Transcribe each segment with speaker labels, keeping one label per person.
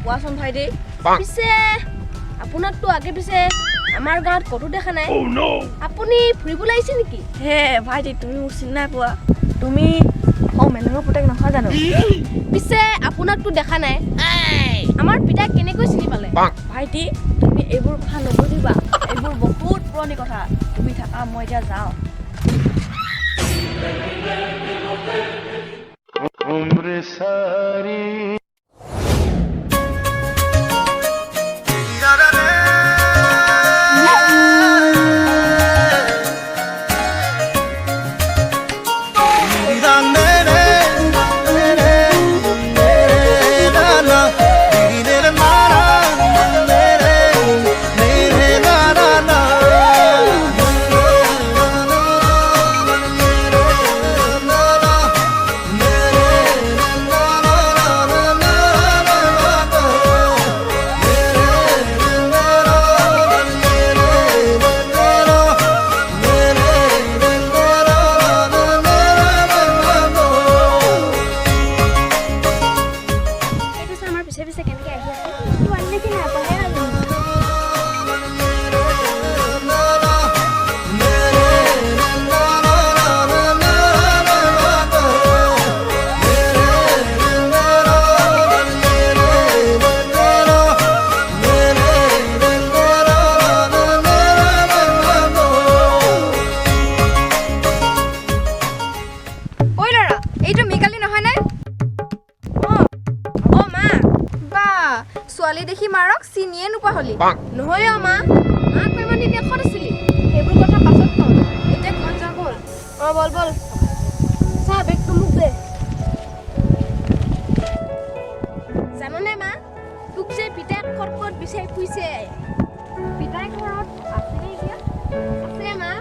Speaker 1: কোৱাচোন ভাইটি পিছে আপোনাকতো আগে পিছে আমাৰ গাঁৱত কতো দেখা নাই আপুনি ফুৰিবলৈ আহিছে নেকি হে ভাইটি তুমি মোক চিনি নাই পোৱা তুমি মেনুঙৰ পুতেক নহয় জানো পিছে আপোনাকতো দেখা নাই আমাৰ পিতাক কেনেকৈ চিনি পালে ভাইটি তুমি এইবোৰ কথা নুবুজিবা এইবোৰ বহুত পুৰণি কথা তুমি থাকা মই এতিয়া যাওঁ उम्र सारी ছোৱালী দেখি মাৰক চিনিয়ে নোপোৱা হলি নহয় মা মাক ইমান দিন দেখত আছিলি সেইবোৰ কথা পাছত কম এতিয়া ঘৰ যা বল বল বল চা বেগটো মোক দে জাননে মা তোক যে পিতাই কত বিচাৰি ফুৰিছে পিতাই ঘৰত আছে নে এতিয়া আছে মা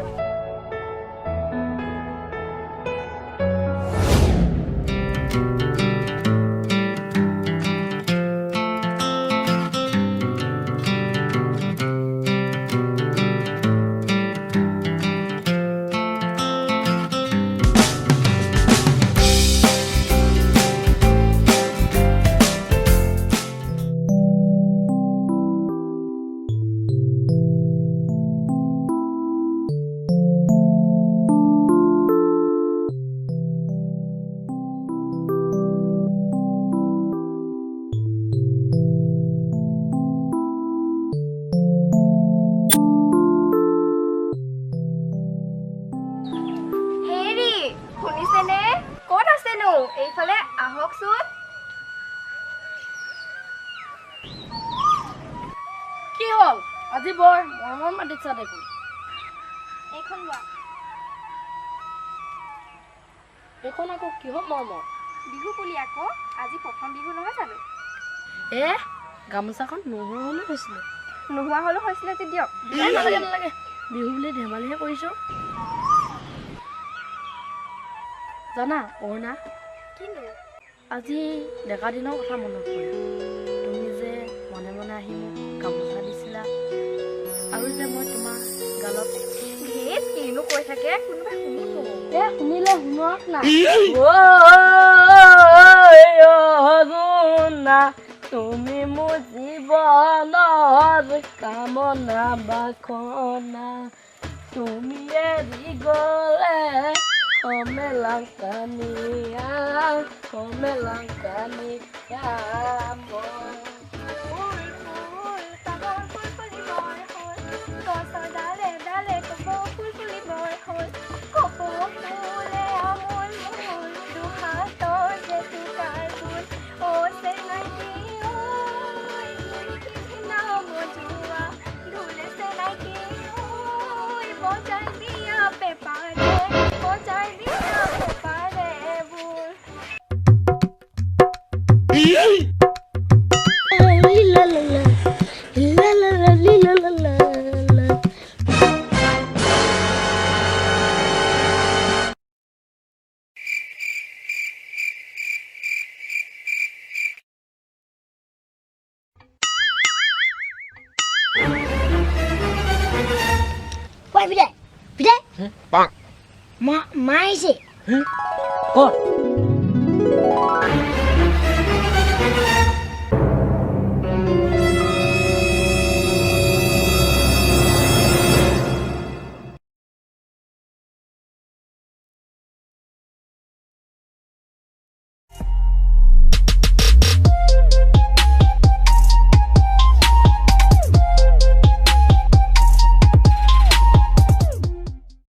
Speaker 1: এইফালে আহকচোন কি হল আজি বৰ মৰমৰ মাতিছা দেখোন এইখন লোৱা এইখন আকৌ কিহত মৰমৰ বিহু বুলি আকৌ আজি প্ৰথম বিহু নহয় জানো গামোচাখন নোহোৱা হলেও হৈছিলে যে দিয়ক নালাগে বিহু বুলি ধেমালিহে কৰিছো জানা অৰুণা আজি ডেকা দিনৰ কথা মনত পৰে তুমি যে মনে মনে আহি মোক গামোচা দিছিলা আৰু যে মই তোমাৰ গালত কিনো কৈ থাকে কোনোবাই শুনিব শুনিলে শুনক না তুমি মোৰ জীৱনৰ কামনা বাসনা তুমি এৰি গ'লে Melangkania
Speaker 2: Ma, mais.
Speaker 1: Kok?